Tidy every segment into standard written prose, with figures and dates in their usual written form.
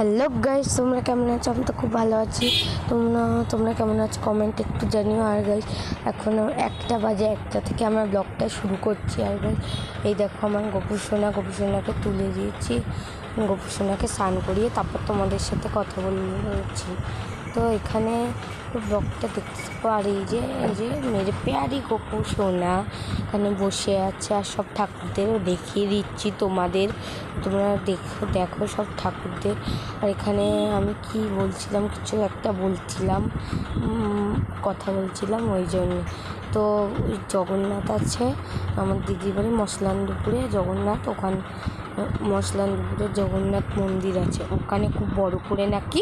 Hello guys, তোমরা কেমন আছো? আমি তো খুব ভালো আছি। তোমরা কেমন আছো কমেন্টে একটু জানিও। আর গাইস এখনও 1টা বাজে, 1টা থেকে আমরা ব্লগটা শুরু করছি। আর গাইস এই দেখো আমার গোপুসোনাকে তুলে দিয়েছি। গোপুসোনাকে স্নান করিয়ে তারপর তোমাদের সাথে কথা বলছি। তো এখানে ব্লগটা দেখতে থাকো। আর এই যে মেরে পেয়ারি গোপুসোনা এখানে বসে আছে। আর সব ঠাকুরদেরও দেখিয়ে দিচ্ছি তোমাদের, তোমরা দেখো সব ঠাকুরদের। আর এখানে আমি কি বলছিলাম, কিছু একটা বলছিলাম, কথা বলছিলাম ওই জন্য। তো ওই জগন্নাথ আছে, আমার দিদি বাড়ি মশলানদুপুরে জগন্নাথ, ওখানে মশলানদুপুরে জগন্নাথ মন্দির আছে, ওখানে খুব বড় করে নাকি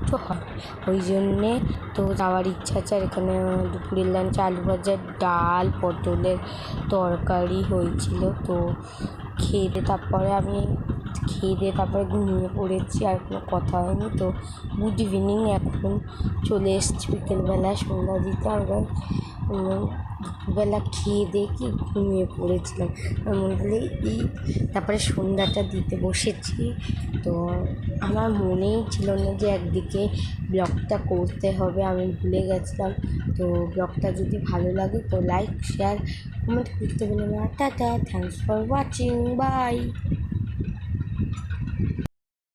তো হয়, ওই জন্যে তো যাওয়ার ইচ্ছা আছে। আর এখানে দুপুরের লাঞ্চে আলু ভাজা, ডাল, পটলের তরকারি হয়েছিল। তো খেয়ে দিয়ে তারপরে ঘুমিয়ে পড়েছি, আর কোনো কথা হয়নি। তো গুড ইভিনিং, এখন চলে এসেছি বিকেলবেলা সন্ধ্যা দিতে। আর দুপুরবেলা খেয়ে দিয়ে কি ঘুমিয়ে পড়েছিলাম, এমন বলে তারপরে সন্ধ্যাটা দিতে বসেছি। তো আমার মনেই ছিল না যে একদিকে ব্লগটা করতে হবে, আমি ভুলে গেছিলাম। তো ব্লগটা যদি ভালো লাগে তো লাইক, শেয়ার, কমেন্ট করতে বলে না। টাটা, থ্যাংকস ফর ওয়াচিং, বাই।